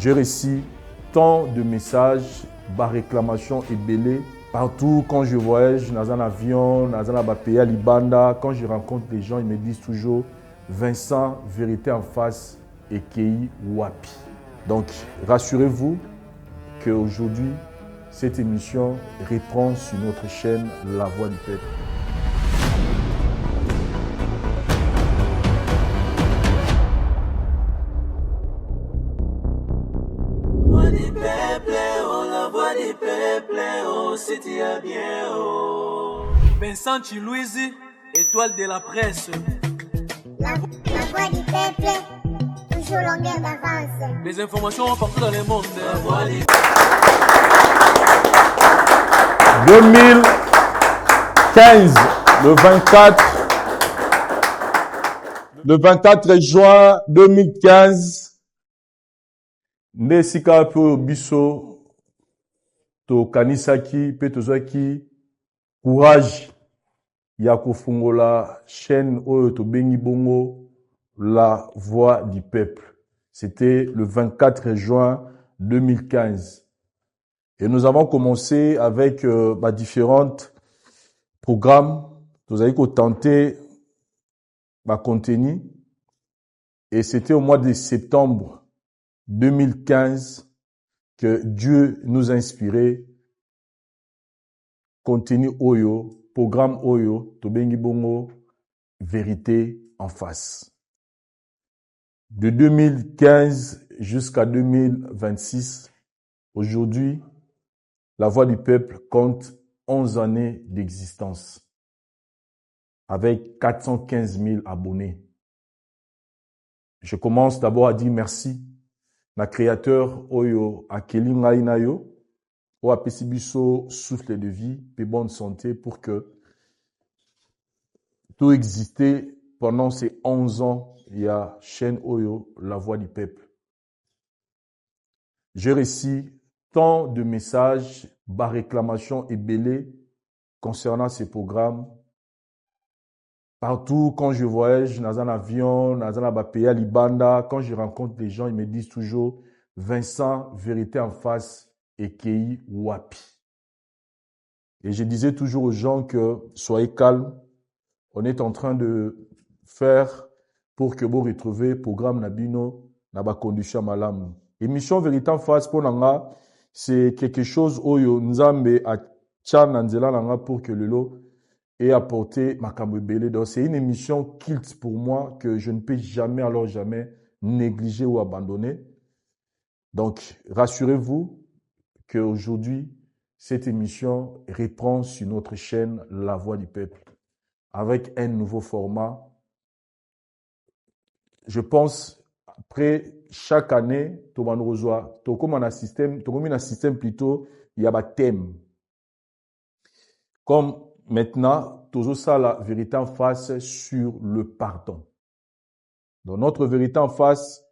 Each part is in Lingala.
J'ai reçu tant de messages, de réclamations et belé. Partout, quand je voyage, dans un avion, dans un pays à Libanda, quand je rencontre les gens, ils me disent toujours Vincent, vérité en face, et Kei Wapi. Donc, rassurez-vous qu'aujourd'hui, cette émission reprend sur notre chaîne La Voix du Peuple. Vincent Chilouizi, étoile de la presse. La voix du peuple, toujours longueur d'avance. Les informations partout dans le monde. La voix du 2015, le 24 juin 2015, Nesika po biso to kanisaki pe tozaki courage ya kofungola chaîne oyo to bengi bongo La Voix du Peuple. C'était le 24 juin 2015. Et nous avons commencé avec différents programmes. Nous avons tenté contenu. Et c'était au mois de septembre 2015 que Dieu nous a inspiré contenu Oyo, programme Oyo, Tobengi Bongo, vérité en face. De 2015 jusqu'à 2026, aujourd'hui, La Voix du Peuple compte 11 années d'existence, avec 415 000 abonnés. Je commence d'abord à dire merci na créateur Oyo Akeli Ngai na yo, o apesi biso souffle de vie et bonne santé pour que tout existait pendant ces 11 ans. Il y a chaîne Oyo, La Voix du Peuple. J'ai reçu tant de messages, de réclamations et belés concernant ces programmes. Partout, quand je voyage dans un avion, dans un pays à Libanda, quand je rencontre les gens, ils me disent toujours Vincent, vérité en face, et Kei Wapi. Et je disais toujours aux gens que soyez calmes, on est en train de faire pour que vous retrouviez le programme Nabino, Naba condition malam. Émission vérité en face pour Nanga, c'est quelque chose où Nzambe a tchan Nzela Nanga pour que le lot ait apporté Makambo Belé. Donc c'est une émission culte pour moi que je ne peux jamais, alors jamais négliger ou abandonner. Donc rassurez-vous qu'aujourd'hui, cette émission reprend sur notre chaîne La Voix du Peuple avec un nouveau format. Je pense, après chaque année, tout comme un système plutôt, il y a un thème. Comme maintenant, tout ça, la vérité en face sur le pardon. Donc notre vérité en face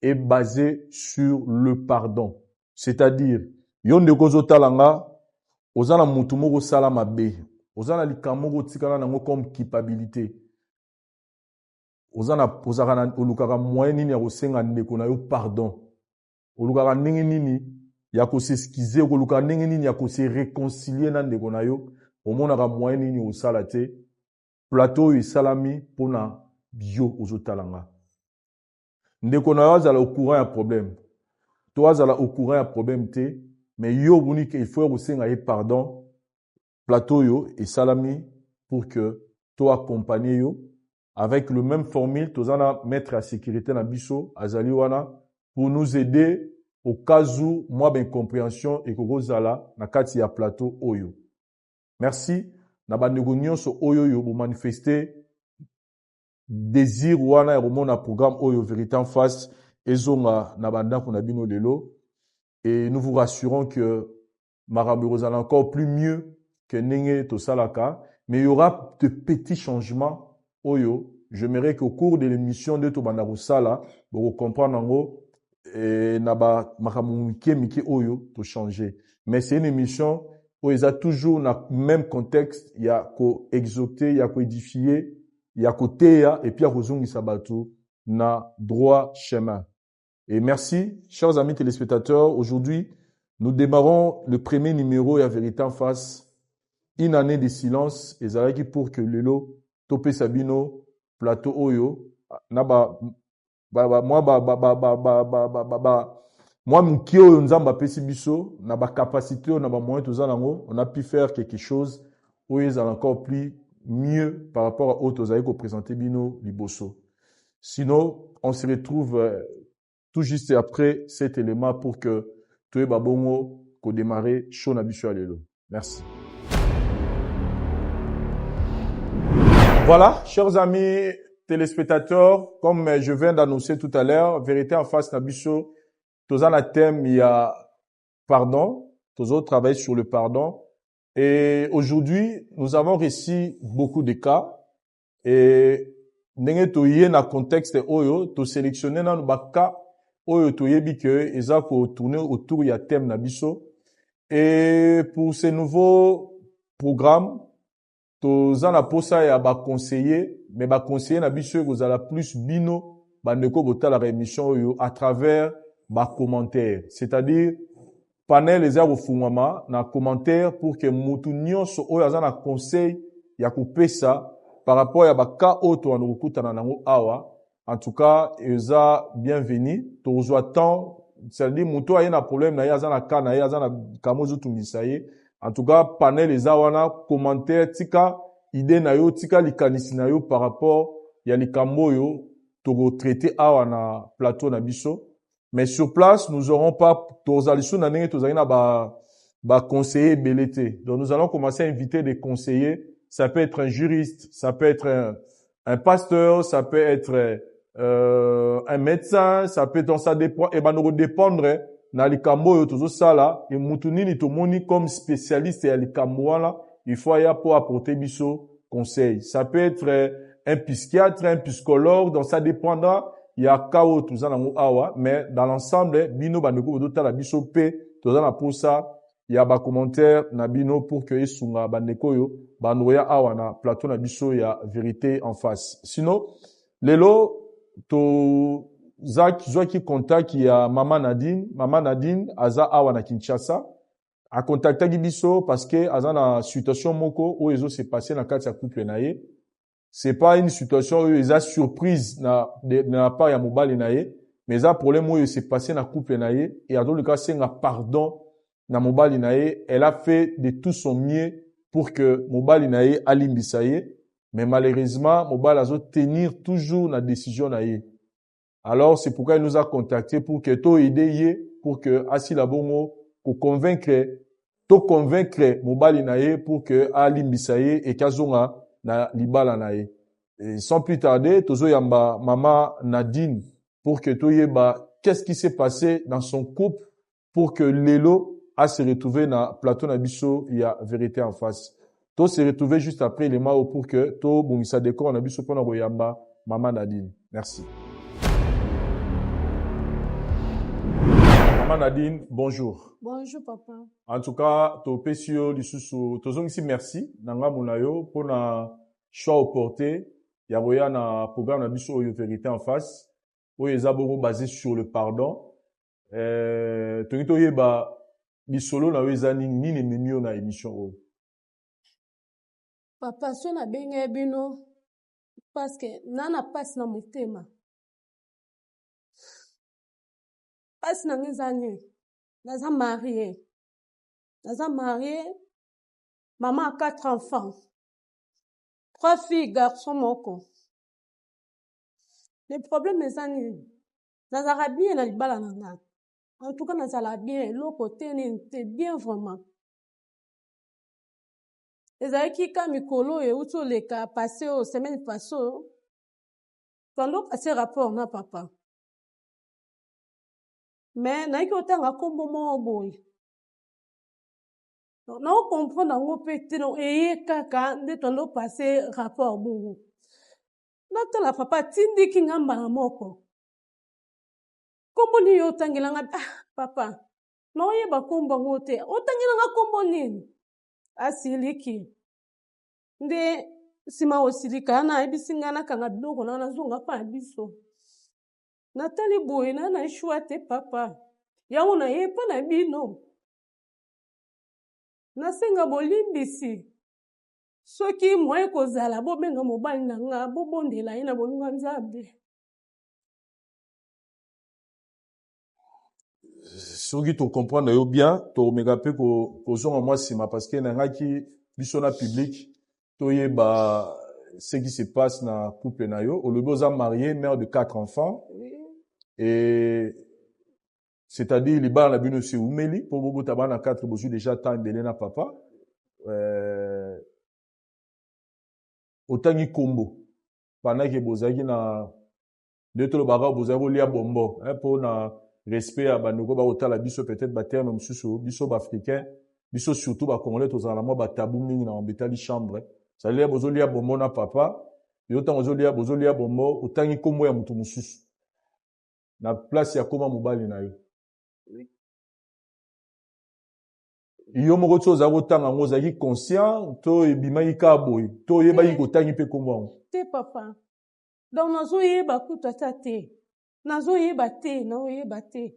est basée sur le pardon. C'est-à-dire, yonde kozo talanga, ozana mutu moko sala mabe, ozana likamoko tikala nango comme culpabilité. Ozana olukaka moyen nini ya kosenga ndeko na yo pardon. Olukaka ndenge nini ya koseskize, olukaka ndenge nini ya kose réconcilier na ndeko na yo, omonaka moyen nini osala te. Plateau esalami pona bio ozotalanga. Ndeko na yo azala au courant ya problème. Toi azala au courant ya problème te, mais yo buni il faut kosenga ye pardon. Plateau yo esalami pour que toi accompagner yo avec le même formule, tous en mettre à sécurité na biso, azali wana, pour nous aider au cas où, moi, ben, compréhension et que zala, na kati ya plateau oyo. Merci. Na bandego so oyo yo, pour manifester désir wana, et remon na programme oyo, vérité en face, et zonga, na banda pour na bino lelo. Et nous vous rassurons que Marambo zala encore plus mieux que nenge to salaka, mais il y aura de petits changements. Oyo, j'aimerais qu'au cours de l'émission de Tobanda Sala, vous compreniez en gros, naba makamunke miki oyo, to changer. Mais c'est une émission où il y a toujours le même contexte, il y a qu'au exhorter, il y a qu'au édifier, il y a qu'au théa, et puis il y a qu'au zungi sabatu, na droit chemin. Et merci, chers amis téléspectateurs. Aujourd'hui, nous démarrons le premier numéro et à vérité en face. Une année de silence. Et ça qui pour que Lelo, Topé Sabino, Plateau Oyo, Naba, moi, mon kio, nzamba pesi biso, na ba capacité, na ba moyen, tout ça, on a pu faire quelque chose où ils ont encore plus mieux par rapport à autres aïe qu'on présentait bino liboso. Sinon, on se retrouve tout juste après cet élément pour que tu es babongo qu'on démarre chaud na biso alelo. Merci. Voilà, chers amis téléspectateurs, comme je viens d'annoncer tout à l'heure, vérité en face na biso, tous en thème il y a pardon, tous autres travaillent sur le pardon. Et aujourd'hui, nous avons réussi beaucoup de cas et ndenge toye na contexte oyo to sélectionner na ba cas oyo toyebi que eza ko tourner autour ya thème na biso. Et pour ces nouveaux programmes, tous en posa ya ba conseiller, mais ba conseiller na biso vous allez plus bino ba ndeko bota la émission oyo à travers ba commentaire, c'est-à-dire panel les arbres fumama na commentaire pour que mutu nyonso oyo aza na conseil ya kopesa par rapport à baka auto en okutana nango awa. En tout cas, eza bienvenue. Tozwa temps, c'est-à-dire mutu aye na problème na ye aza na ka na ye aza na kamozo tumisa ye. En tout cas, panel eza wana commentaire tika idée na yo tika likanisi na yo par rapport ya likambo yo to traiter awa na plateau na biso. Mais sur place, nous aurons pas tozalisu na ndenge tozali na ba conseiller belete. Donc nous allons commencer à inviter des conseillers. Ça peut être un juriste, ça peut être un pasteur, ça peut être un médecin, ça peut être ça dépend et ben nous dépendre na likambo yo tozo sala et mutu nini to moni comme spécialiste ya likambo là, il faut ya pour apporter biso conseil. Ça peut être un psychiatre, un psychologue, donc ça dépendra. Il y a kao tout ça dans awa, mais dans l'ensemble, bino bandeko bodota la biso pe tout ça pour ça. Il y a ba commentaire na bino pour que isunga bandeko yo bandoya awa na plateau na biso ya vérité en face. Sinon, lelo to qui contact il y a Maman Nadine aza awa na Kinshasa a contacté biso parce que aza na situation moko où ezo s'est passé na kati ya couple na ye. C'est pas une situation où ils a surprise na part ya mobali na ye, mais ça problème où il s'est passé na couple na ye et à tout le cas c'est un pardon na mobali na ye. Elle a fait de tout son mieux pour que mobali na ye alimbisa ye, mais malheureusement mobali azo tenir toujours na décision na ye. Alors c'est pourquoi il nous a contacté pour que to aider ye pour que asi la bongo ko convaincre mobali na ye pour que alimbisa ye et kazonga na libala na ye. Et sans plus tarder, tozo yamba Maman Nadine pour que toyeba qu'est-ce qui s'est passé dans son couple pour que Lelo a se retrouvé na plateau na biso il y a vérité en face. To se retrouver juste après les mao pour que to bungisa décor na biso pona yamba Maman Nadine. Merci. Maman Nadine, bonjour. Bonjour, papa. En tout cas, to pesio lisusu, tozong ici merci, nanga munayo, pour na choix au porté, yaboya na programme na biso oyo vérité en face, oyo ezaboko basé sur le pardon. Tongito yeba, lisolo na wezani, nini menio na émission oyo. Papa, so na benye bino, parce que nana passe na motema. Passe na ngezani. Naza marié. Maman a 4 enfants. 3 filles, garçons, moko. Le problème est que nazara bien na libala nanga. En tout cas, nazala bien. L'autre côté, c'est bien vraiment. Les aïki ka mikolo et outo les cas passé aux semaines passées. Quand l'on passe rapport na papa. Mais naïki otanga kombo mo boy. Donc na on comprend na ngo pété non eye kaka nde tondo passer rapport bongo. Nata la papa tindi ki ngamba na moko. Kombo ni yo tangela nga papa. No yeba kombo ngote. Otangela nga kombo nini? Asiliki. Nde sima osilika na ebisinga na kanga biloko na zonga pa biso. natali boye na shwa te papa yango nayepa na bino nasenga bolimbisi soki moye kozala bobenga mobali na nga bobondela ye na bolingo ya Nzambe. Soki to comprendre yo bien to meka pe ko zonga moi sima parce que na ngaki biso na public to yeba ce qui se passe na couple na yo o lobo za marié mère de 4 enfants et c'est-à-dire les bana bino se umeli pour bobo tabana 4 bozu déjà temps belé na papa otangi kombo pendant que bozaki na de to baba bozaki lia bombo pour na respect à bandoko ba otala biso peut-être ba terme mususu biso ba africain biso surtout ba congolais tozala mo ba tabou mingi na betali chambre ça lia bozolia bombo na papa yo tango bozolia bombo otangi kombo ya mutu mususu na place ya koma mobali na yo yo moko tsoza kotanga ngo zaki conscient to ebimaki ka boy to yebaki kotangi pe kombo te papa donc nazoyeba kutu ata te nazoyeba te naoyeba te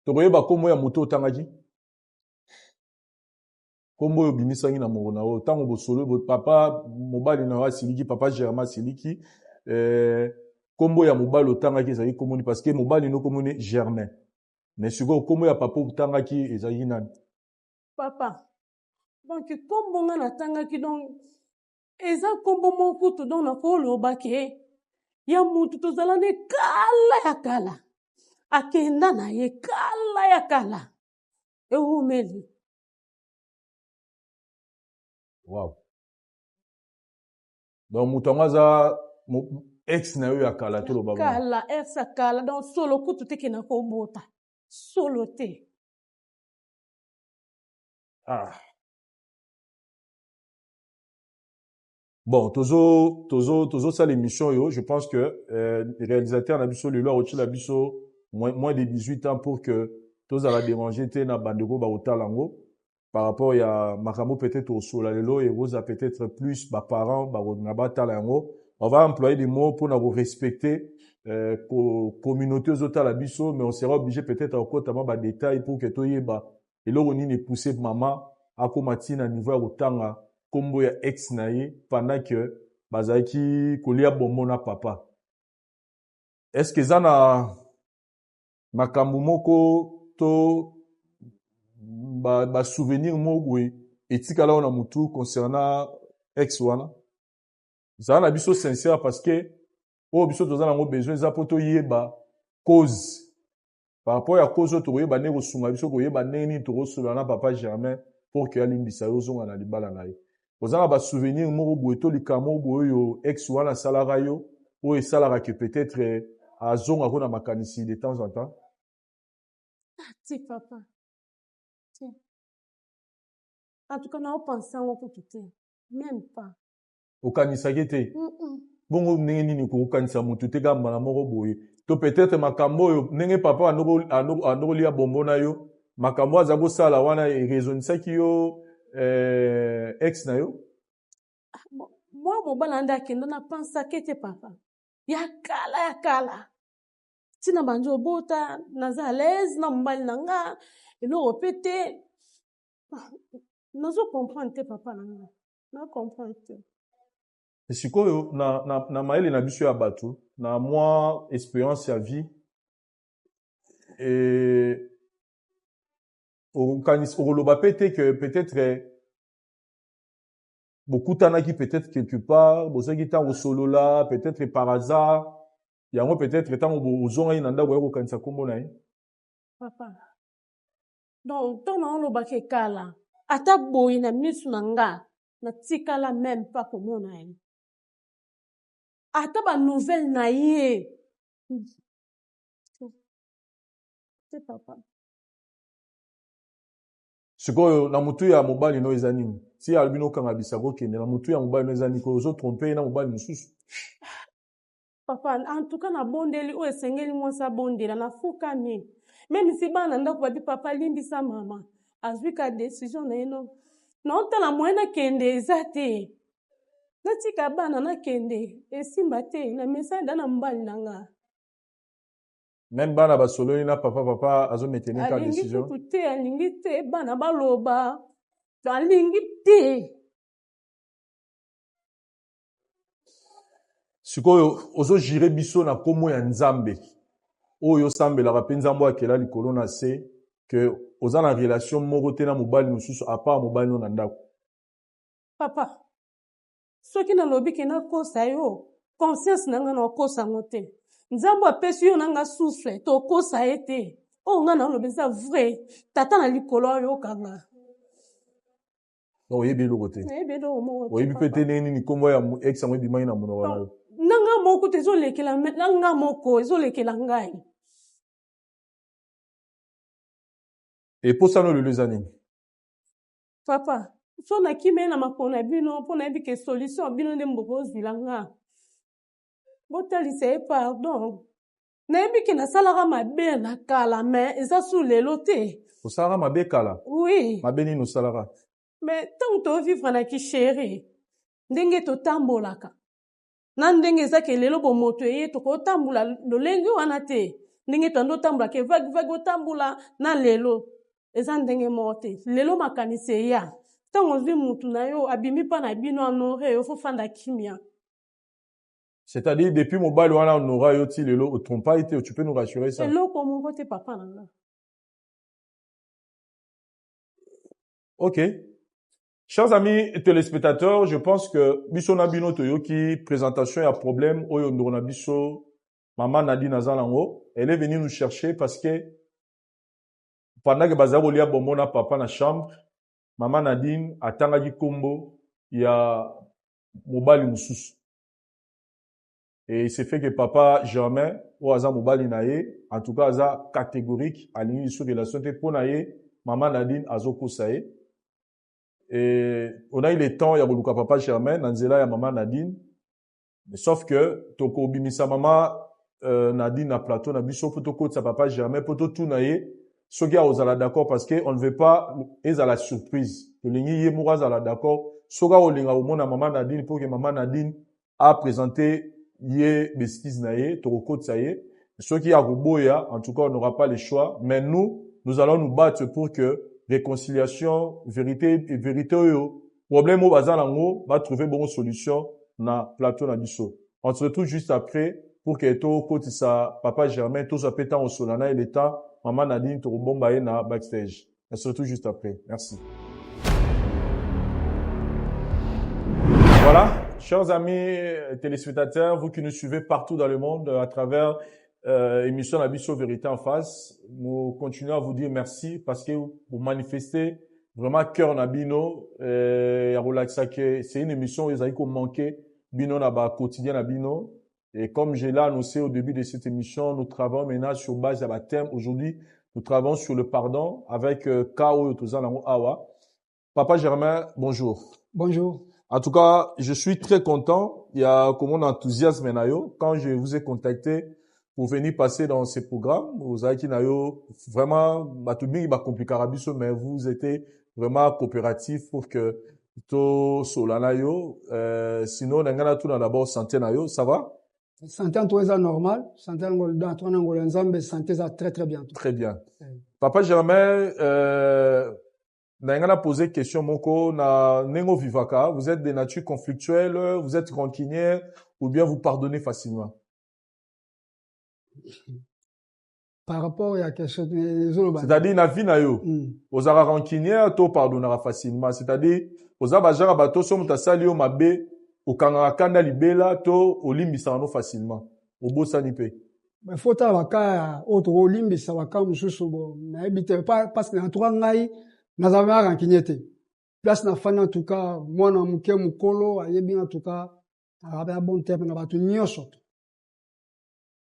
tokoyeba kombo ya moto otangaki kombo oyo bimisaki na mongo na yo ntango bosolo papa mobali na yo asiliki papa Germain asiliki kombo ya mobali otangaki ezalaki kombo ni parce que mobali no kombo ni Germain mais sikoyo kombo ya papa otangaki ezalaki nani papa donc kombo nga natangaki donc eza kombo moko kutu donc nakoloba ke ya mutu tozala ne kala ya kala akenda na ye kala ya kala eumeli. Wow. Donc mutu yango aza ex na yo ya kala to loba kala ex ya kala donc solo kutu teke na kobota solo te. Ah. Bon, tozo ça l'émission yo, je pense que les réalisateurs na biso le loi la biso moins de 18 ans pour que tous à la déranger te na bandeko ba otalango par rapport ya makambo peut-être au solalelo et rosa peut-être plus ba parents ba na batalango. On va employer des mots pour nous respecter communauté aux la biso mais on sera obligé peut-être encore tellement ba détails pour que toyeba et là on ni pousser maman à komati na niveau otanga kombo ya ex na ye pendant que bazaki kolia bombo na papa. Est-ce que ça na makambo moko to ba souvenir moko etikala ona mutu concernant ex wana? Ça na biso sincère parce que o biso tozana ngo besoin za poto yeba cause par rapport à cause to yeba ne ko sunga biso ko yeba neni to ko sula na papa Germain pour que alimbisa yo zonga na libala na ye. Ozana ba souvenir moko boye to likamo boye yo ex wana salara yo o esalara que peut-être a zonga ko na makanisi de temps en temps. Ah ti papa. Ti. En tout cas na o penser ngo kutu même pas. Okanisa kete. Bongo ndenge nini ko okanisa mutu te gamba na moko boye. To peut-être makambo yo ndenge papa anoko lia bombo na yo makambo azago sala wana e raisonnisaki yo ex na yo. Moi mobala anda kendo na pensa kete papa ya kala tina banjo bota naza à l'aise na mbali nanga eloko pete nazo comprendre te papa nanga na comprendre te. Sikoyo na maele na biso ya bato na moi expérience ya vie et okoloba pete que peut-être beaucoup tanaki peut-être quelque part bozaki tango solo là peut-être par hasard yango peut-être tango bozonga inanda boya kokanisa kombo na ye papa donc ton na loba ke kala ata boyi na misu na nga na tikala même pas komona ye ata ba nouvelle na ye te papa. Sikoyo na mutu ya mobali no eza nini si albino kanga bisako kende na mutu ya mobali no eza nini ko ozo tromper na mobali mususu papa en tout cas na bondeli o esengeli mwasa bondela na fukami même si bana ndako babi papa limbisa mama azwika décision na eno na otala moyena kende eza te natika bana nakende esimba te na message da na mobali na nga Même bana basololi na papa azo maintenir ta alingi décision. kutu te alingi te bana baloba alingi te Sikoyo ozo jire biso na komo ya Nzambe. Oyo sambelaka mpe Nzambe akela likolo na se que oza na relation moko te na mobali mosusu à part mobali na ndako. papa soki nalobi ke nakosa yo conscience na nga na okosa ngo te nzambe apesi yo na nga souffle tokosa ye te oyo nga nalobi eza vrai tata na likolo ayoka nga oyebi eloko te nayebi eloko moko te, oyebi mpe te papa. ndenge nini nkombo ya ex yango ebimaki na monoko na yo. na nga moko te ezolekela na nga moko ezolekela ngai eposano lelo eza nini? papa so nakimi ye na makolo na bino mpo nayebi ke solution ya bino nde bokozwila nga botalisa ye pardon nayebi ke nasalaka mabe na kala me eza su lelo te osalaka mabe kala? oui mabe nini osalaka? me ntango tovivre na kisheri ndenge totambolaka na ndenge ezake lelo bomoto eye tokotambola lolenge wana te ndenge tando otambola ke vague otambola na lelo eza ndenge moko te lelo makanisi eya ntango ozwi mutu na yo abimi mpa na bino anore yo fofanda kimia C'est-à-dire depuis mobali wana onora yo ti lelo otrompa ete tu peux nous rassurer ça? eloko moko te papa na nga Ok. Chers amis téléspectateurs, je pense que biso na bino toyoki présentation ya problème oyo ndeko na biso maman Nadine Azalango. Elle est venue nous chercher parce que pendant que bazali kolia bongo na papa na chambre, maman Nadine atangaki kombo ya mobali mosusu. Et il s'est fait que papa Germain ou aza mobali na ye, en tout cas aza catégorique alingi sur relation te po na ye maman Nadine azokosa ye. Et on a eu le temps, il y a beaucoup de papa Germain, Nanzela, il y a maman Nadine. Mais sauf que, toko bimisa maman Nadine na plateau, na biso poto côté sa papa Germain, poto tout naie, ce gars osala d'accord parce que on ne veut pas, ils à la surprise. Le lingi yé moura ala d'accord. Ce gars au linga au monde à maman Nadine pour que maman Nadine a présenté yé bestiz naie, toko côté ça yé. Ceux qui a Ruboya, en tout cas, on n'aura pas le choix. Mais nous allons nous battre pour que réconciliation, vérité, problème au bazar lango, va trouver bonne solution na plateau na biso. On se retrouve juste après pour que to côté sa papa Germain, tout ça pétant au solana et l'état, maman Nadine, to bombaye na backstage. On se retrouve juste après. Merci. Voilà, chers amis téléspectateurs, vous qui nous suivez partout dans le monde à travers émission La Bisso Vérité en face, nous continuons à vous dire merci parce que vous manifestez vraiment cœur na bino c'est une émission où ils ont manqué bino na ba quotidien na bino et comme j'ai l'ai annoncé au début de cette émission, nous travaillons maintenant sur base à thème. Aujourd'hui, nous travaillons sur le pardon avec Kao Tozana Awa. Papa Germain, bonjour. Bonjour. En tout cas, je suis très content. Il y a comme un enthousiasme nayo quand je vous ai contacté pour venir passer dans ces programmes. Vous avez vraiment, mais vous étiez vraiment coopératif pour que to solanayo, sinon, n'engana tout d'abord santé nayo, ça va? Santé en tout est normal. Santé en dans ton angle ensemble, santé ça très très bien. Très bien. Papa Germain, n'engana posé question moko na nengo vivaka. Vous êtes de nature conflictuelle, vous êtes rancunier ou bien vous pardonnez facilement? Par rapport à quelque chose c'est-à-dire na vie na yo ozara rancunier to pardonnera facilement, c'est-à-dire ozaba jara bato so mutasali yo mabe okanga kanda libela to olimbisa no facilement obosani pe mais faut ta waka autre olimbisa waka mususu bo na ebite pas parce que en tout cas ngai nazama rancunier te place na fana en tout cas moi na muke mukolo ayebi en tout cas arabe bon terme na bato nyonso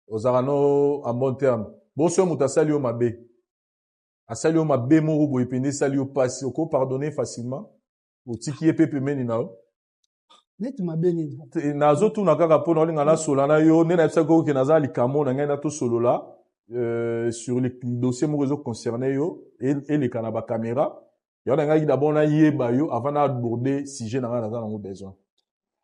ozara no en bon terme. Boso mutasali yo mabe. Asali yo mabe mo rubo epende sali yo pasi oko pardonner facilement. Otiki epepe meni nao. Net mabe ni. Nazo tu nakaka pona olinga na solana yo nena epsa ko ke naza likamo na ngai na to solola sur les dossiers mo réseau concerné yo et les kanaba caméra. Yo na ngai d'abord na yeba yo avant na aborder sujet na ngai na besoin.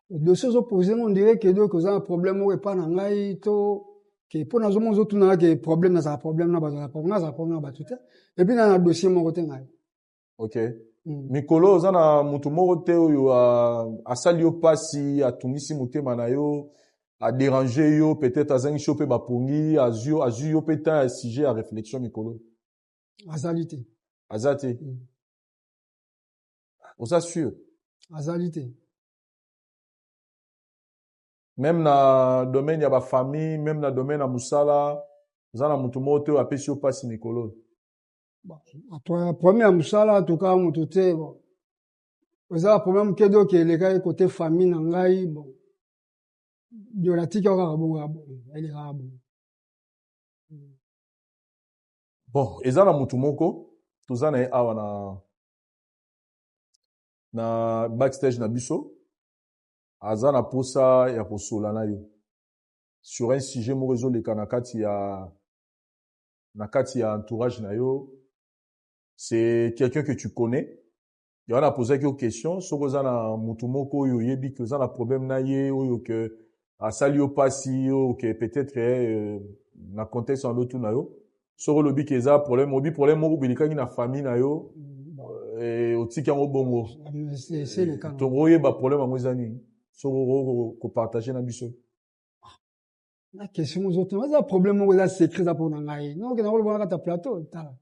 dossier opposé, on dirait que donc ça un problème ou pas dans ngai to que pour nous on tout na que problème na ça problème na problème na tout et puis dans le dossier mon côté ngai. OK. Mikolo zana mutu moko te oyo asali yo pasi atungisi motema na yo a déranger yo peut-être azangi chope bapungi azu yo peut-être sujet à réflexion mikolo. Azalité. Azate. On s'assure. Azalité. Même na domaine ya ba famille, même na domaine ya musala, zana mutu moko te apesi yo pasi mikolo. Bon, après premier musala en tout cas mutu te bon. Oza problème que donc les gars côté famille na ngai bon. De la tika ka bon, elle est bon. Bon, ezana mutu moko, tozana e awa na backstage na biso. Azana posa ya kosola na yo. Sur un sujet mo rezoleka na kati ya entourage na yo. C'est quelqu'un que tu connais. Il y en a posé quelques questions. Soko zana mutu moko yo yebi que zana problème na ye oyo que asali yo pasi yo que peut-être na contexte en l'autre na yo. Soko lobi que za problème moko bilika na famille na yo. Et otiki yango bongo. C'est le cas. To oye ba problème a mwezani. Soko ko partager na biso. La question aux autres, mais un problème où là c'est écrit ça pour ngai. Non, que na le ta plateau ta.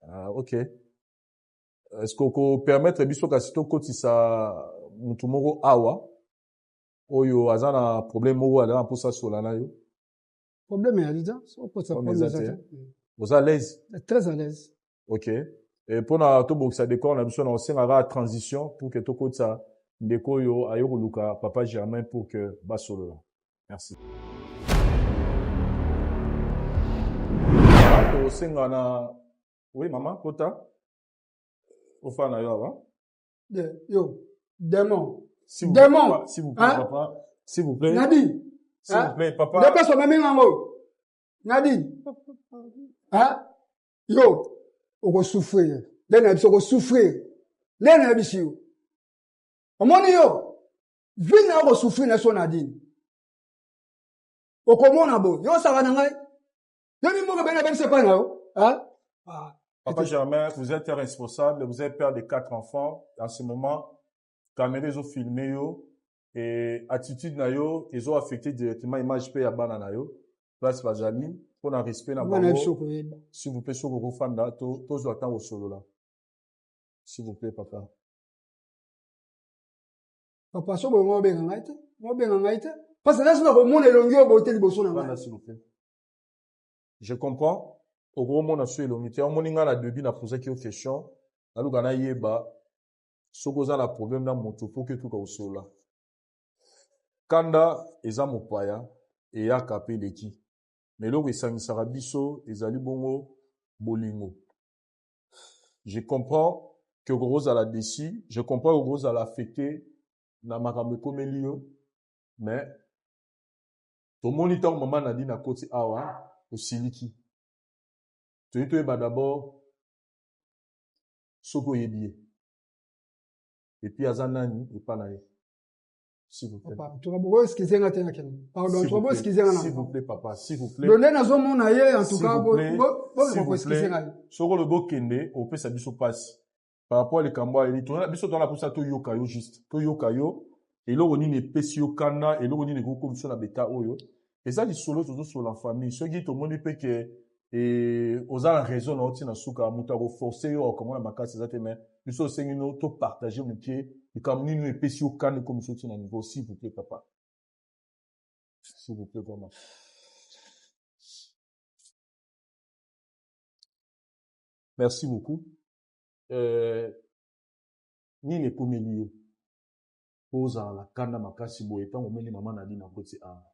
Ah, OK. Est-ce qu'on peut permettre biso kasito kotisa mutu moko awa oyo azana problème moko ala pour ça sola na yo? Problème ya déjà, so pour ça pour ça. Vous à l'aise? Très à l'aise. OK. Et pour na to boxa décor na biso na osengaka transition pour que to kotisa ndeko yo ayo koluka papa Germain pour que basolo. Merci. Osengana. Oui maman, kota. Ofana yo avant. Yo, démon. S'il vous Démon. S'il vous plaît, papa. S'il vous plaît. Nadi. S'il vous plaît, papa. Deux personnes même ngo. Nadi. Hein? Yo, on va souffrir. L'un on va souffrir. L'un bishi. Omoni yo. Vina on va souffrir na son Nadine. Okomona bo. Yo ça va na ngai. Yo mi mo ben c'est pas na yo. Hein? Ah. Papa Germain, vous êtes responsable, vous êtes père de 4 enfants. En ce moment, caméra ont filmé yo et attitude na yo, ils ont affecté directement image pe ya bana na yo. Place bazali pour un respect na bango. S'il vous plaît, sur vos fans là, tous attendent au solo là. S'il vous plaît, papa. Papa, so bo mo benga ngaite. Parce que là c'est na mon elongi o bote liboso na ngai. S'il vous plaît. Je comprends. Au gros monde a su elomité. On moninga na début na poser quelques questions. Alu gana yeba. Sokoza la problème na moto pour que tout ka osola. Kanda eza mopaya et ya kapé leki. Mais loko esangisaka biso ezali bongo bolingo. Je comprends que Rose a la déçu. Je comprends que Rose a l'affecté na makambo komeli yo. Mais to moniteur maman na di na koti awa osiliki. Tu es d'abord soko yebié. Et puis azanani et pas naïe. S'il vous plaît. Papa, tu vas beaucoup excuser na tena ken. Pardon, tu vas beaucoup excuser na. S'il vous plaît, papa, s'il vous plaît. Donner na zo mona ye en tout cas beaucoup excuser na. Soko le bo kende, on peut ça biso passe. Par rapport les kambo eli, tu biso dans la pour ça to yoka yo juste. To yoka yo et lo oni ne pesi yo kana et lo oni ne go comme ça na beta oyo. Et ça, les solos, toujours sur la famille. Ceux qui te montrent que, et, aux a la raison, on tient à souka, moutaro forcé, ou comment la macasse, c'est ça, mais, nous sommes, c'est une autre partager, mon pied, et comme nous, nous, si au can, comme ça, tient à niveau, s'il vous plaît, papa. S'il vous plaît, vraiment. Merci beaucoup. Ni ne pouvons lier. Pose à la canne, ma casse, bon, et tant, on met les mamans, Nadine, en côté, ah.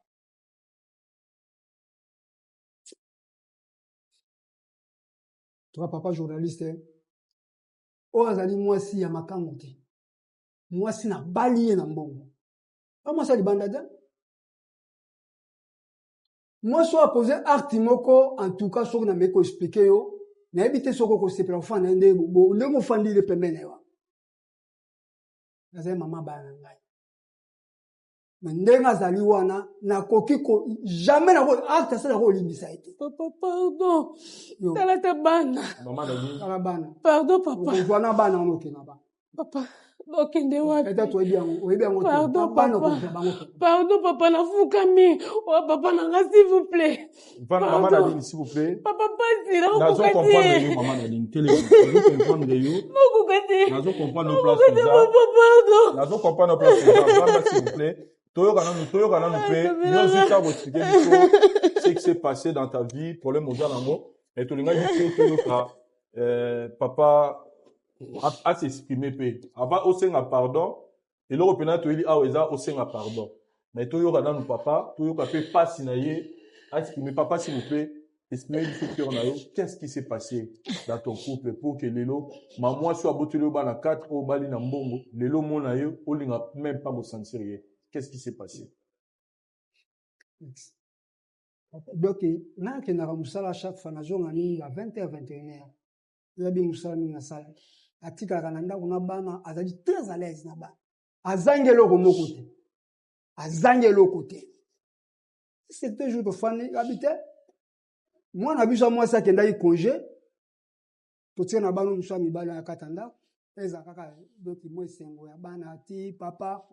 Toi, papa journaliste, oh, azali moi si ya makango te. Moi si na balié na mbongo. Pas moi ça li bandada. Moi soit poser arti moko en tout cas sur na meko expliquer yo, na ebité soko ko sepela fa na ndé bo le mo fandi le pembene wa. Azali mama ba na ngai. Mais ndenga zali wana na koki ko jamais na ko acte ça na ko limbisa été. Papa, pardon. Yo. Tala te bana. Maman a dit, Kala bana. Pardon, papa. Ko wana bana ono ke na ba. Papa, okende wapi? Peut-être o bien o Pardon, bana ko papa. bango. Pardon, papa, nafukami. Oh, papa, nanga, s'il vous plaît. maman a dit, s'il vous plaît. Papa, pasi, Nazo comprendre nakukati. yo, maman a dit, nazo comprendre yo. Nakukati. Nazo comprendre nos places Nakukati, papa, pardon. Nazo comprendre nos places déjà. S'il vous plaît. Toyo kana nous fait. Nous aussi ça vous expliquer ce qui s'est passé dans ta vie, problème aux gens et tout le monde dit que papa a s'exprimer pe. Avant au senga pardon et le reprenant tu dit ah eza au senga pardon. Mais toyo kana nous papa, toyo ka fait pas sinaye, a exprimer papa s'il vous plaît. Expliquez du cœur na yo, qu'est-ce qui s'est passé dans ton couple pour que lelo maman soit botelo bana 4 au bali na mbongo, lelo mona yo olinga même pas me sentir. Qu'est-ce qui s'est passé? Donc, là, que nous avons chaque fois, nous avons à 20h, 21h. Nous avons à salle. À Tika Kananda, on a bana, a dit très à l'aise là-bas. À Zangelo comme côté. À Zangelo côté. C'est toujours de famille habité. Moi, on a vu ça, moi, ça, qu'il y a eu congé. Pour tirer na bano, nous sommes mis à Katanda. Et ça, donc, moi, c'est un gars, bana, ti, papa.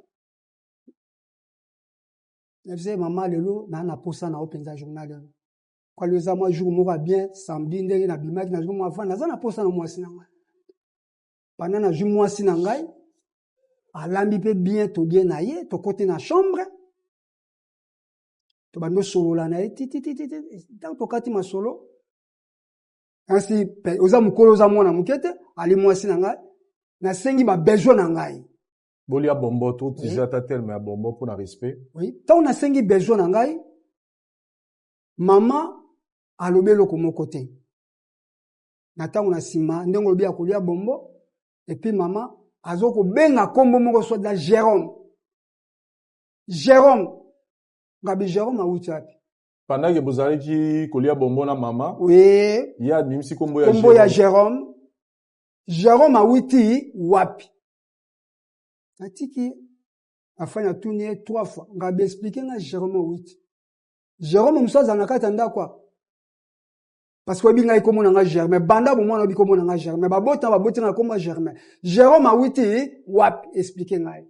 Je disais, maman, lelo, na posa na openza journal. Quand le zama jour mora bien, samedi, ndenge na bimaki na jour mo avant, na posa na mwasi na ngai. Pendant na jour mwasi na ngai, alambi pe bien to bien na ye, to côté na chambre. To bando solo la na ye, tant to kati ma solo. Ainsi, oza mukolo oza mwana mukete, ali mwasi na ngai, na sengi ba besoin na ngai. Bolia bombo tout déjà ta tel mais à bombo pour na respect. Oui, tant on a sengi besoin na ngai. Maman alobelo ko mon côté. Na tant on a sima ndenge lobi akolia bombo et puis maman azoko benga kombo moko so da Jérôme. Jérôme. Gabi Jérôme a uti api. Pendant que vous allez qui kolia bombo na maman. Oui. Il y a même si kombo ya Jérôme. Jérôme a uti wapi. Atiki afanya tourner 3 fois. Ngabe expliquer na Jérôme 8. Jérôme msaza na katanda quoi. Parce que binga ikomo na Germain, banda bo mwana bikomo na Germain, babota na koma Germain. Jérôme 8 wap expliquer ngai.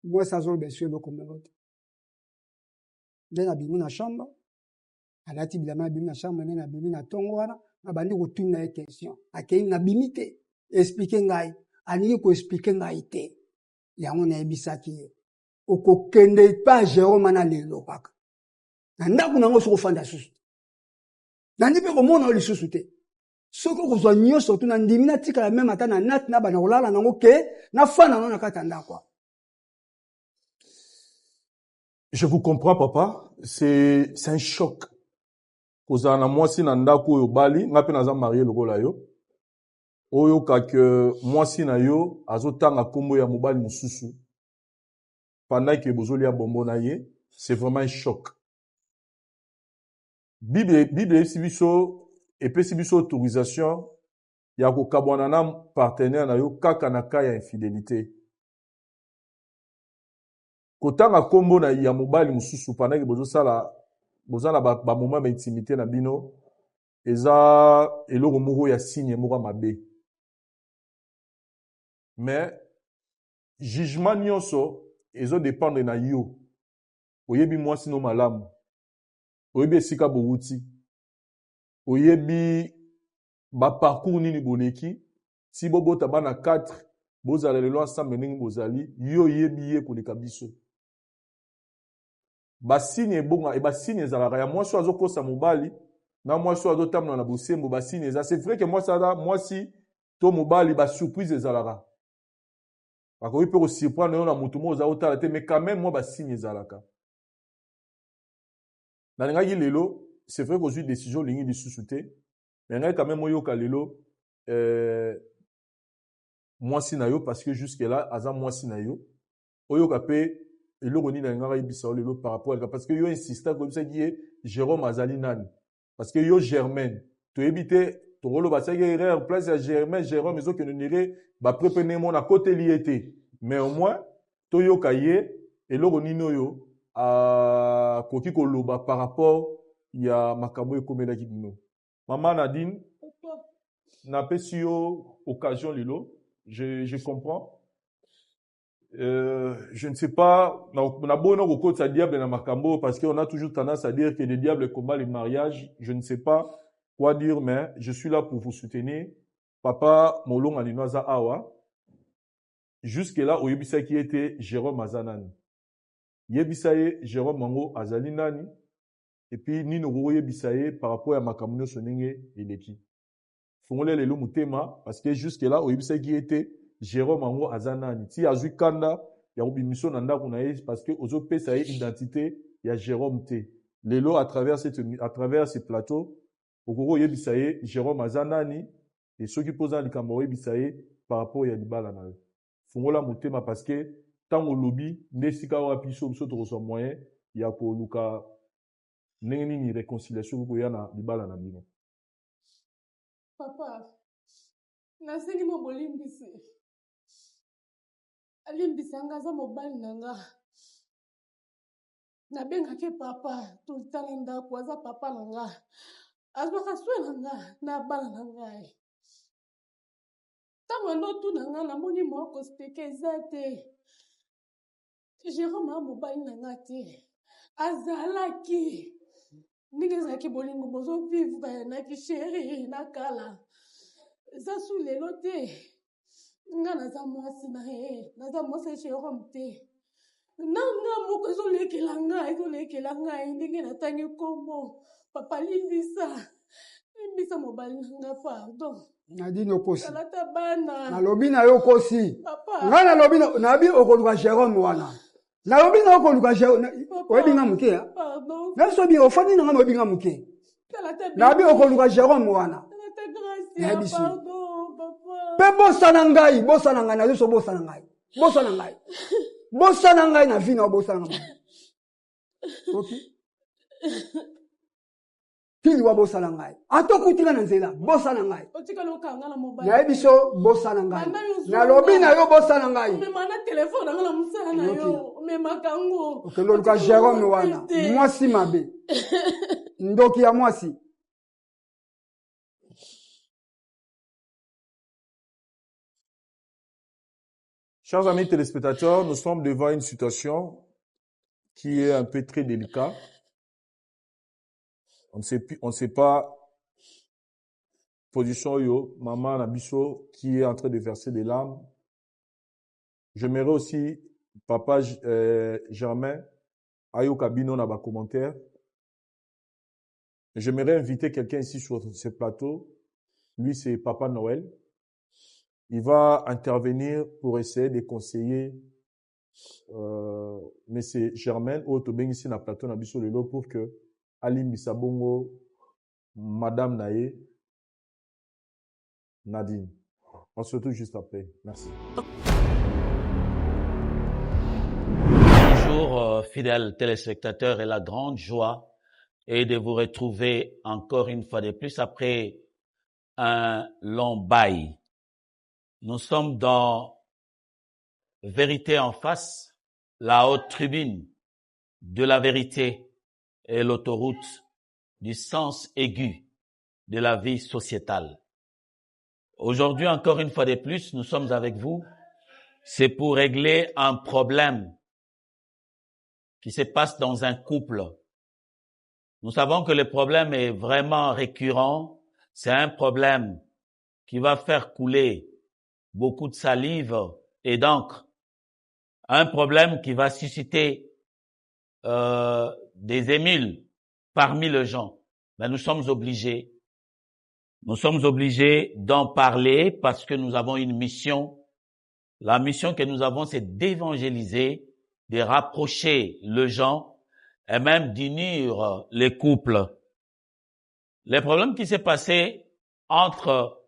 Moi ça zo be sué comme l'autre. Dena bimu na chambre. Alati bilama bimu na chambre na bimu na tongo wana, na bandi ko tuna question. Akei na bimite expliquer ngai. Ani ko expliquer ngai te. Yango na ebisaki ye. Okokende pa Jérôme na lelo kaka. Na ndako nango soko fanda susu. Na ndipe ko mona oli susu te. Soko ko zwa nyoso tu na ndimi na tika la même ata na nat na bana kolala nango ke na fana na kata ndako. Je vous comprends papa, c'est un choc. Kozana mwasi na ndako oyo bali, ngape naza marié lokola yo. Oyo kake mwasi na yo azotanga kombo ya mobali mususu. Pendant que bozoli ya bombo na ye, c'est vraiment un choc. Bible sibiso epesi biso autorisation ya kokabwana na partenaire na yo kaka na ka ya infidélité. Kotanga kombo na ya mobali mususu pendant que bozala ba moment d'intimité na bino eza eloko moko ya signe moko mabe. Mais jugement nyonso ezo dépendre na yo. Oyebi mwasi no malamu. Oyebi esika bowuti. Oyebi ba parcours nini boleki. Si bobota bana 4 bozala lelo ensemble ndenge bozali, yo yebi ye koleka biso. Ba signe bonga e ba signe ezalaka ya mwasi azokosa mobali na mwasi azotamna na bosembo ba signe eza. C'est vrai que mwasi to mobali ba surprise ezalaka. Parce que peut surprendre on a mutumo za otala te mais quand même moi ba signe ezalaka. Na ngaki lelo c'est vrai que j'ai décision lingi di susute mais ngaki quand même moi yoka lelo mwasi na yo parce que jusque là aza mwasi na yo oyoka pe eloko ni na ngaki bisa lelo par rapport à parce que yo insista comme ça dit Jérôme azali nani parce que yo Germaine to éviter to rolo ba saki erreur place ya Germain Jérôme ezo que ne nire ba prépare mon à côté liété mais au moins to yoka ye eloko nini oyo koki koloba par rapport ya makambo ekomelaki bino. Maman Nadine, napesi yo occasion lilo, je comprends. Je ne sais pas, on a beau non kokota diable na makambo parce qu'on a toujours tendance à dire que le diable combat les mariages. Je ne sais pas quoi dire, mais je suis là pour vous soutenir. Papa Molong Alinoza Awa. Jusque là, au yebisa qui était Jérôme Azanani. Yebisaye Jérôme Mango Azalinani. Et puis Nino Goro Yebisaye par rapport à Makamuno Sonenge Eleki. Fongole Lelo Mutema parce que jusque là, au yebisa qui était Jérôme Mango Azanani. Si Azui Kanda, ya mission nanda kunaye parce que ozo pesa identité, ya Jérôme T. Lelo à travers ces plateaux, Ogoro Yebisaye Jérôme Azanani et ceux qui posent les caméras Yebisaye par rapport à Libala na. Fongola motema parce que tant au lobby nesika wa piso biso to so moyen ya ko luka neni ni réconciliation ko ya na Libala na bino. Papa, nasengi mo bolimbisi. Alimbisanga za mobali nanga. Nabengaki papa tout le temps ndako aza papa nanga. Azwaka soin nanga na bana nanga. Tango ndotu nanga namoni moko steke eza te. Jérôme mobali nanga te. Azalaki. Ndenge ezalaki bolingo bozo vivre naki chéri nakala. Eza su lelo te. Nga naza mwasi na ye. Naza mwasi Jérôme te. Nanga moko ezolekela ngai ndenge natangi kombo. Papa limbisa. Limbisa mobali nanga pardon. Nadine okosi. Salata bana. Nalobi na yo kosi. Papa. Nga nalobi nabi okoluka Jérôme wana. Nalobi na okoluka Jérôme. Oyebinga muke ya. Pardon. Naso bi ofani nga oyebinga muke. Salata Nabi okoluka Jérôme wana. Salata grâce. Pardon papa. Pe bosana ngai na zo bosana ngai. Bosana ngai na vina bosana ngai. OK. Tili wa bosana ngai. Atokutika na nzela bosana ngai. Otika lokanga na mobile. Na biso bosana ngai. Na lobi na yo bosana ngai. Me mana téléphone ngala musana na yo. Me makango. Okendo luka Jérôme wana. Mwasi mabe. Ndoki ya mwasi. Chers amis téléspectateurs, nous sommes devant une situation qui est un peu très délicate. On ne sait pas position yo, maman Nabiso qui est en train de verser des larmes. J'aimerais aussi, papa Germain, ayo kabino na ba commentaire. J'aimerais inviter quelqu'un ici sur ce plateau. Lui, c'est Papa Noël. Il va intervenir pour essayer de conseiller Monsieur Germain ou Tobeng ici na plateau Nabiso lelo pour que Ali Misabongo, Madame Naye, Nadine. On se retrouve juste après. Merci. Bonjour, fidèles téléspectateurs, et la grande joie est de vous retrouver encore une fois de plus après un long bail. Nous sommes dans Vérité en face, la haute tribune de la vérité et l'autoroute du sens aigu de la vie sociétale. Aujourd'hui, encore une fois de plus, nous sommes avec vous. C'est pour régler un problème qui se passe dans un couple. Nous savons que le problème est vraiment récurrent. C'est un problème qui va faire couler beaucoup de salive et d'encre. Un problème qui va susciter des émules parmi les gens. Mais nous sommes obligés d'en parler parce que nous avons une mission. La mission que nous avons, c'est d'évangéliser, de rapprocher les gens et même d'unir les couples. Le problème qui s'est passé entre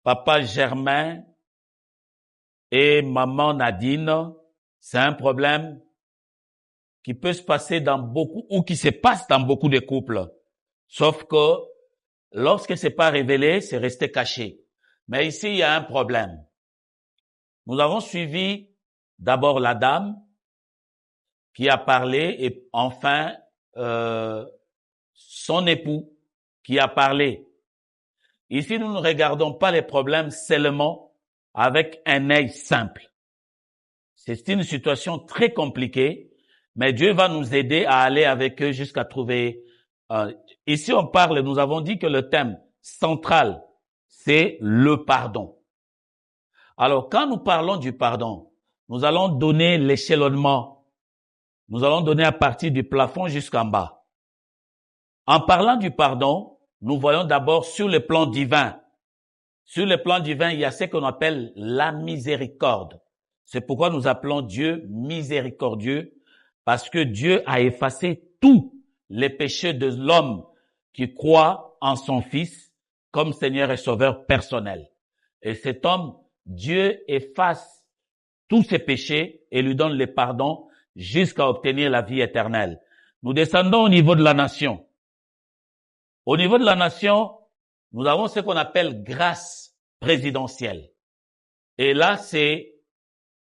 Papa Germain et Maman Nadine, c'est un problème qui peut se passer dans beaucoup, ou qui se passe dans beaucoup de couples. Sauf que, lorsque c'est pas révélé, c'est resté caché. Mais ici, il y a un problème. Nous avons suivi d'abord la dame, qui a parlé et enfin son époux qui a parlé. Ici, nous ne regardons pas les problèmes seulement avec un œil simple. C'est une situation très compliquée, mais Dieu va nous aider à aller avec eux jusqu'à trouver. Ici, on parle, nous avons dit que le thème central, c'est le pardon. Alors, quand nous parlons du pardon, nous allons donner l'échelonnement. Nous allons donner à partir du plafond jusqu'en bas. En parlant du pardon, nous voyons d'abord sur le plan divin. Sur le plan divin, il y a ce qu'on appelle la miséricorde. C'est pourquoi nous appelons Dieu miséricordieux, parce que Dieu a effacé tous les péchés de l'homme qui croit en son Fils comme Seigneur et Sauveur personnel. Et cet homme, Dieu efface tous ses péchés et lui donne le pardon jusqu'à obtenir la vie éternelle. Nous descendons au niveau de la nation. Au niveau de la nation, nous avons ce qu'on appelle grâce présidentielle. Et là, c'est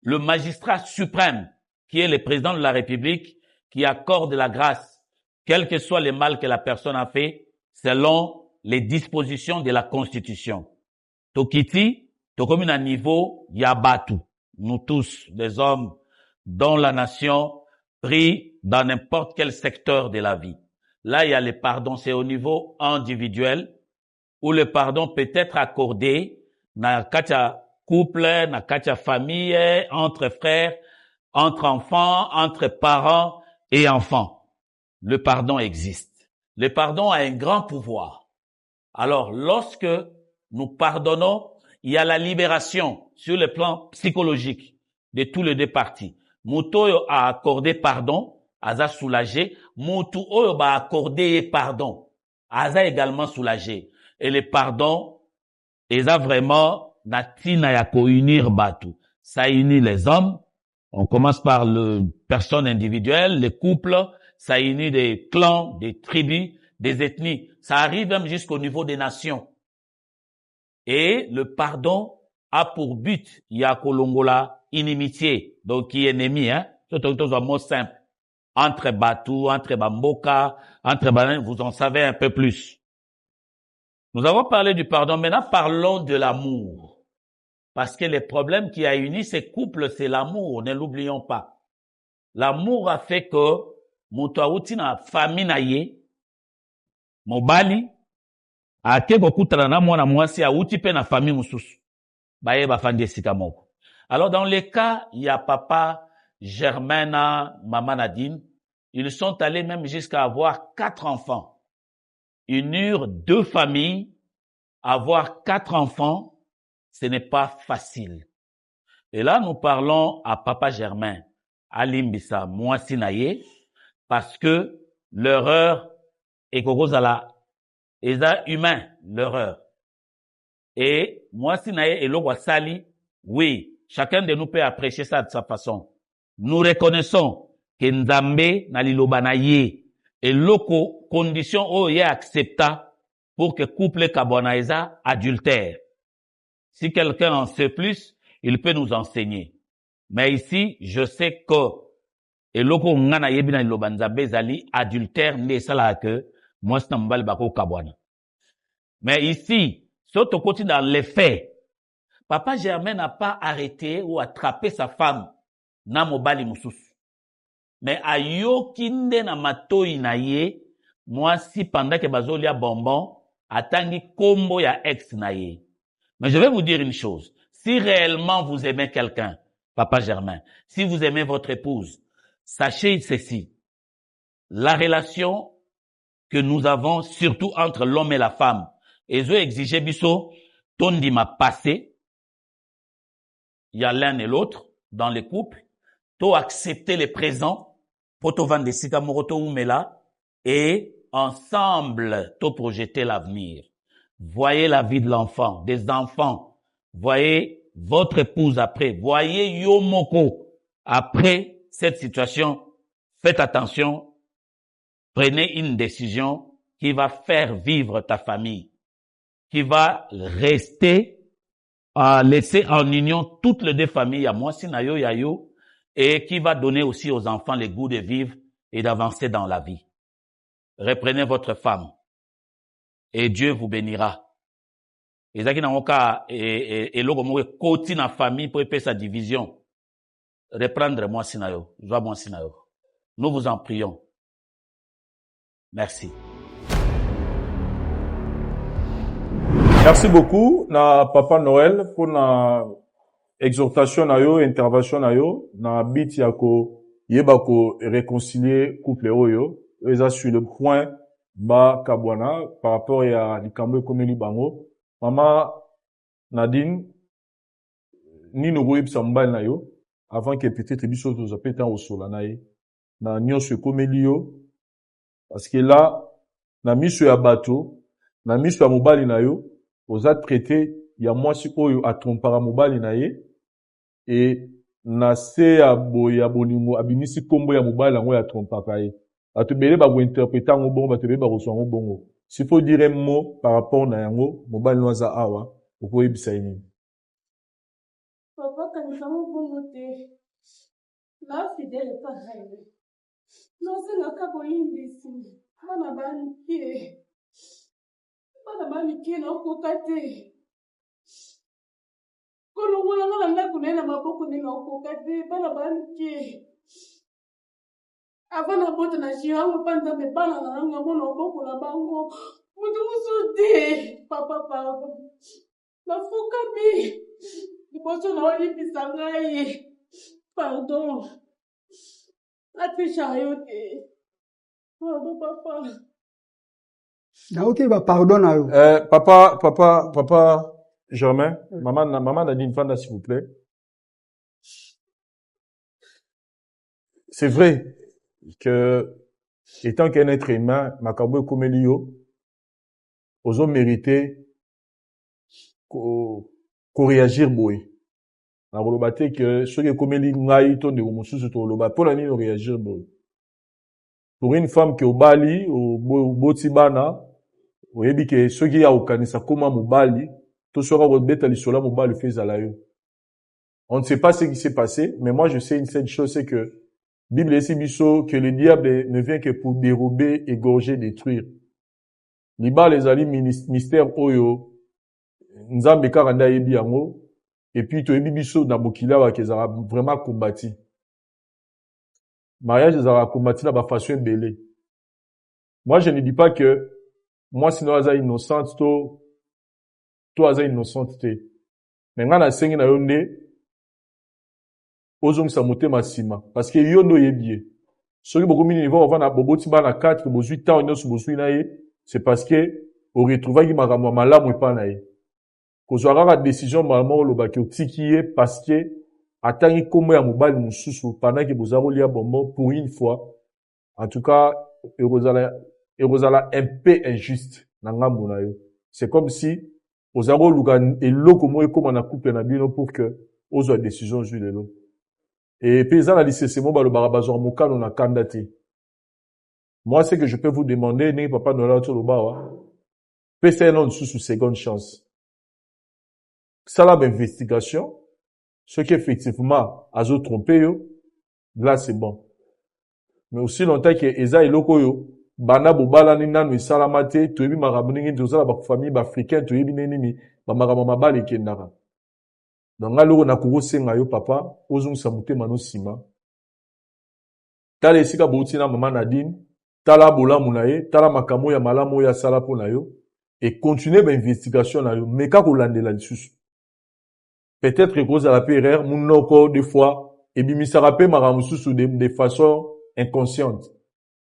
le magistrat suprême, qui est le président de la République, qui accorde la grâce, quel que soit le mal que la personne a fait, selon les dispositions de la Constitution. Tokiti, tokomi na niveau yabatu. Nous tous, les hommes, dans la nation, pris dans n'importe quel secteur de la vie. Là, il y a le pardon, c'est au niveau individuel, où le pardon peut être accordé na katia couple, na katia famille, entre frères, entre enfants, entre parents et enfants. Le pardon existe. Le pardon a un grand pouvoir. Alors, lorsque nous pardonnons, il y a la libération sur le plan psychologique de tous les deux parties. Mutu a accordé pardon, aza soulagé. Mutu oyo ba accordé pardon, aza également soulagé. Et le pardon, eza vraiment natina ya ko unir batu. Ça unit les hommes. On commence par les personnes individuelles, les couples. Ça unit des clans, des tribus, des ethnies. Ça arrive même jusqu'au niveau des nations. Et le pardon a pour but, il y a kolongola inimitié, donc qui est ennemi, hein. C'est un mot simple. Entre Batu, entre Bamboka, entre Banan, vous en savez un peu plus. Nous avons parlé du pardon, maintenant parlons de l'amour. Parce que le problème qui a uni ces couples, c'est l'amour, ne l'oublions pas. L'amour a fait que, mutuauti na famille na ye, mobali, ake kokutana na mwana mwasi auti pe na famille mususu. Baye bafandi esika moko. Alors dans les cas, il y a papa Germaine, maman Nadine, ils sont allés même jusqu'à avoir 4 enfants. Unir 2 familles, avoir 4 enfants, ce n'est pas facile. Et là, nous parlons à papa Germain, à Limbisa, mwasi na ye, parce que l'erreur est kokozala eza humain, l'erreur. Et moi, si nae eloko sali, oui, chacun de nous peut apprécier ça de sa façon. Nous reconnaissons que Nzambe na liloba na ye eloko condition o ye accepta pour que couple kabwana eza adultère. Si quelqu'un en sait plus, il peut nous enseigner. Mais ici, je sais que eloko ngana yebi na liloba Nzambe zali adultère ne sala que moi c'est mbali bako kabwana. Mais ici, surtout côté dans les faits, papa Germain n'a pas arrêté ou attrapé sa femme na mobali mususu. Mais ayoki nde na matoi na ye, moi si pendant que bazolia bonbon, atangi kombo ya ex na ye. Mais je vais vous dire une chose. Si réellement vous aimez quelqu'un, papa Germain, si vous aimez votre épouse, sachez ceci. La relation que nous avons, surtout entre l'homme et la femme, et je exige biso, tondi m'a passé, il y a l'un et l'autre dans les couples, to accepter les présents, pour to vendre des sikamoroto ou mela, et ensemble, to projeter l'avenir. Voyez la vie de l'enfant, des enfants, voyez votre épouse après, voyez Yomoko après cette situation, faites attention, prenez une décision qui va faire vivre ta famille, qui va rester, laisser en union toutes les 2 familles. À moi, si na yo, ya yo, et qui va donner aussi aux enfants le goût de vivre et d'avancer dans la vie. Reprenez votre femme et Dieu vous bénira. Ezaki na ngoka eloko moko koti na famille pour épée sa division. Reprendre moi sinayo, joie moi sinayo. Nous vous en prions. Merci. Merci beaucoup na Papa Noël pour na exhortation na yo, intervention na yo, na bit ya ko yeba ko réconcilier couple oyo. Eza sur le point ba kabwana par rapport ya likambo komeli bango. Maman Nadine ni no goyebisa mobali na yo avant que peut-être biso tozapeta osola na ye na nyonso komeli yo parce que là na miso ya bato na miso ya mobali na yo oza traité ya mwasi oyo atrompaka mobali na ye et na se ya bolingo abimisi kombo ya mobali yango ya trompaka ye bato ebele bakointerprete yango bongo bato ebele bakoswa yango bongo s'il faut dire un mot par rapport na yango mobali no aza awa okoyebisa ye nini papa kanisa mobongo te na fidèle pareil nasengaka boyindisi bana bamike naokoka te kolongolanga na ndako na ye na maboko nde naokoka te bana bamike avant na bota na jirango mpa nzambe bana na nanga mona oboko na bango moto mosu te papa pardon nafukami liboso na olimbisa ngai pardon natrisha yo te pardon papa naoki bapardon na yo papa Germain, maman Nadine Fanda, s'il vous plaît. C'est vrai que, étant qu'un être humain, Makabo et Komelio, aux hommes mérités, qu'on réagir boy. Na rolobate que, ceux qui Komeli ngai, ton de gomosu, se toloba, pour la nuit, réagir boy. Pour une femme qui est au Bali, au Botibana, oyebi ke soki ya okanisa koma mobali to sera robeta lisola mobali fait alayo. On ne sait pas ce qui s'est passé, mais moi je sais une seule chose, c'est que Bible est biso que le diable ne vient que pour dérober, égorger, détruire. Liba les ali mystère oyo nzambe karanda yebi yango et puis to yebi biso na bokila wa kezara vraiment combattu. Mariage ezara combattu na ba façon belé. Moi je ne dis pas que moi sinon aza innocente to aza innocente te mais nga na sengi na yo nde ozongisa motema nsima parce que yo ndo yebi soki bokomi niveau ovanda boboti bana 4 bozwi temps nyonso bozwi na ye c'est parce que oretrouvaki makambo ya malamu epa na ye kozwa kaka décision malamu olobaki otiki ye parce que atangi nkombo ya mobali mosusu pendant que boza kolia bonbon pour une fois en tout cas ekozala un peu injuste na ngambo na yo. C'est comme si ozako luka eloko mo ekoma na couple na bino pour que ozwa décision zu lelo. Et puis ça na lisesemo balobaka bazwa mokano na kanda te. Moi ce que je peux vous demander ni papa Noël tolobawa pesa non sous seconde chance. Ça la investigation ce qui effectivement azo trompé yo là c'est bon. Mais aussi longtemps que eza eloko yo bana bobala ni nanu esalama te toyebi makambo ndenge tozala bafamille baafricain toyebi nini bamakambo mabala ekendaka donc nga loko nakokosenga yo papa ozongisa motema no nsima tala esika bouti na mama Nadine tala bolamu na ye tala makambo ya malamu oyo asala mpo na yo et continue bainvestigation na yo meka kolandela lisusu peut-être ekozala mpe erreur munoko des fois ebimisaka mpe makambo mosusu de façon inconsciente.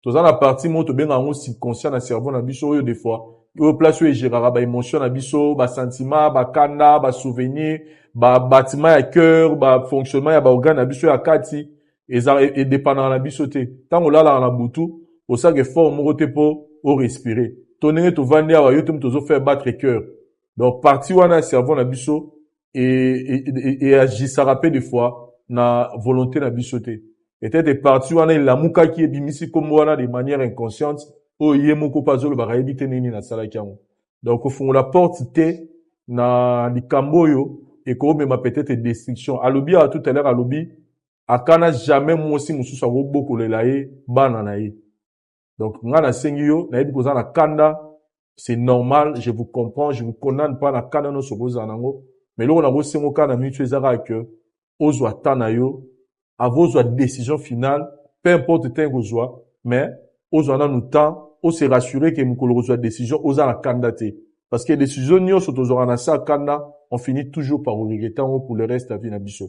Toza na partie mo to benga ngo subconscient na cerveau na biso oyo des fois yo place oyo gérera ba émotion na biso ba sentiment ba kanda ba souvenir ba bâtiment ya cœur ba fonctionnement ya ba organe na biso ya kati et dépendant na biso te tango lala na butu osaka effort moko te po o respirer to ndenge to vandi awa yo te tozo faire battre cœur donc partie wana cerveau na biso et agissera peu des fois na volonté na biso te. Peut-être parti wana ilamuka ki ebimisi kombo wana de manière inconsciente o yemoko pazolo ba réalité nini na sala kyango donc au fond la porte te na likambo yo et ko mema peut-être destruction alobi à tout à l'heure alobi akana jamais moi aussi mususu akobokolela ye bana na ye. Donc nga na sengi yo na yebi koza na kanda, c'est normal, je vous comprends, je vous condamne pas na kanda no sokoza nango, mais loko na bosengo kana mitu ezaka que ozwa tana yo, avozwa décision finale, peu importe temps kozwa, mais ozwa na nous temps, o se rassurer que mukolo kozwa décision oza na kanda te. Parce que décision nyonso tozwa na sa kanda, on finit toujours par regretter pour le reste de la vie na biso.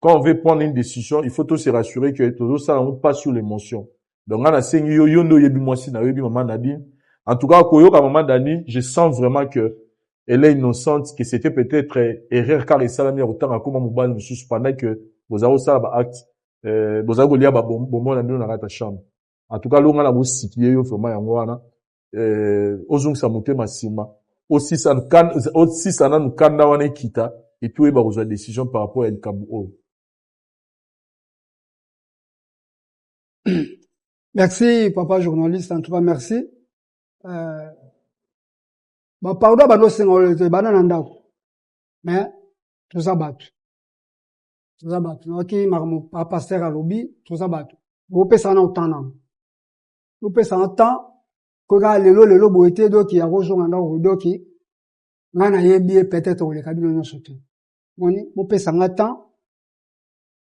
Quand on veut prendre une décision, il faut tout se rassurer que tout ça on pas sur l'émotion. Donc on a sengi yo yondo yebi mwasi na yebi maman Nadine. En tout cas koyoka maman Nadine, je sens vraiment que elle est innocente, que c'était peut-être erreur car et ça la autant à comment mobile mususu pendant que vous avez ça ba acte vous avez lié ba bonbon na ndino na ta chambre. En tout cas longa na bo sikiye yo vraiment yango wana ozung sa motema sima aussi ça na nkanda wana kita et puis ba kozwa décision par rapport à Kabu. Merci, papa journaliste, en tout cas, merci. Pardon, no sengo te banana ndako. Mais, tout ça bat. Tout ça bat. Ok, marmo, pasteur à lobby, tout ça bat. Vous pouvez s'en entendre. Vous pouvez s'en entendre. Koga lelo boete do ki a rejoint ndako do ki. Ngana yebi peut-être o le kabino no sote. Moni, vous pouvez s'en entendre.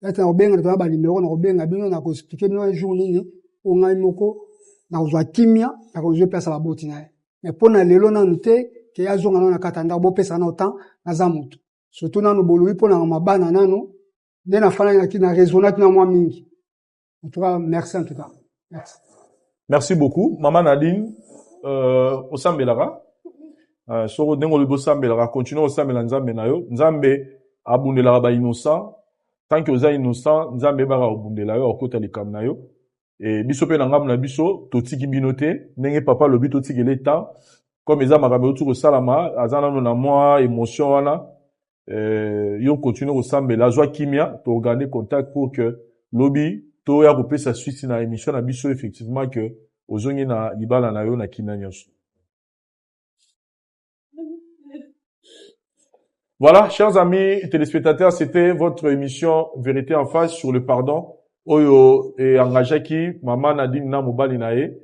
Ete obenga to ba numéro na obenga bino na ko expliquer no un jour nini o ngai moko na ozwa kimia na ko je pesa ba boti na. Mais pona lelo na nute ke ya zonga na katanda bo pesa na autant na za mutu. Surtout na no bolui pona mabana nano de na fana na kina raisonna na moi mingi. En tout cas, merci en tout cas. Merci. Merci beaucoup. Maman Nadine, osambelara. Soro dengo le bosambelara, continue osambela nzambe na yo. Nzambe abundela ba innocent. Tant que vous êtes innocent, nzambe bara obundela yo okota likam na yo. Et biso pe na ngam na biso totiki binote, ndenge papa lobi totiki leta. Comme eza makambo yo tuko salama, azana no na moi émotion wana. Yo continue osambela zwa kimia, to garder contact pour que lobi to ya kopesa suite na émission na biso effectivement que ozongi na libala na yo na kina nyonso. Voilà, chers amis téléspectateurs, c'était votre émission Vérité en face sur le pardon. Oyo et engagaki maman Nadine na mobali nae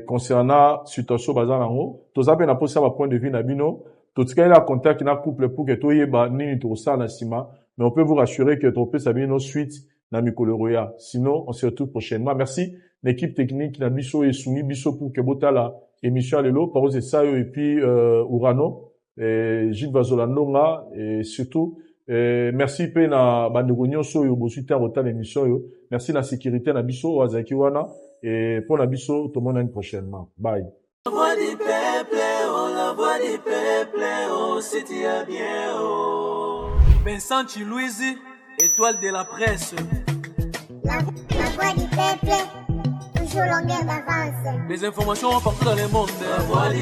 concernant situation bazanango. Tozape na posa ba point de vue na bino. Totika ila contact na couple pour que toyeba nini to sa na sima, mais on peut vous rassurer que to peut sabino suite na mikolo roya. Sinon, on se retrouve prochainement. Merci l'équipe technique na biso et soumis biso pour que botala émission lelo parose sayo et puis Urano. Gilles Vazolandonga et surtout merci pe na bandeko nyonso yo bosita rota l'émission yo, merci la sécurité na biso wazaki wana et pour na biso tout le monde prochainement. Bye. La voix du peuple, oh la voix du peuple, oh c'est bien oh. Vincent Chilouizi, étoile de la presse. La voix du peuple, toujours longueur d'avance. Les informations partout dans le monde. La voix du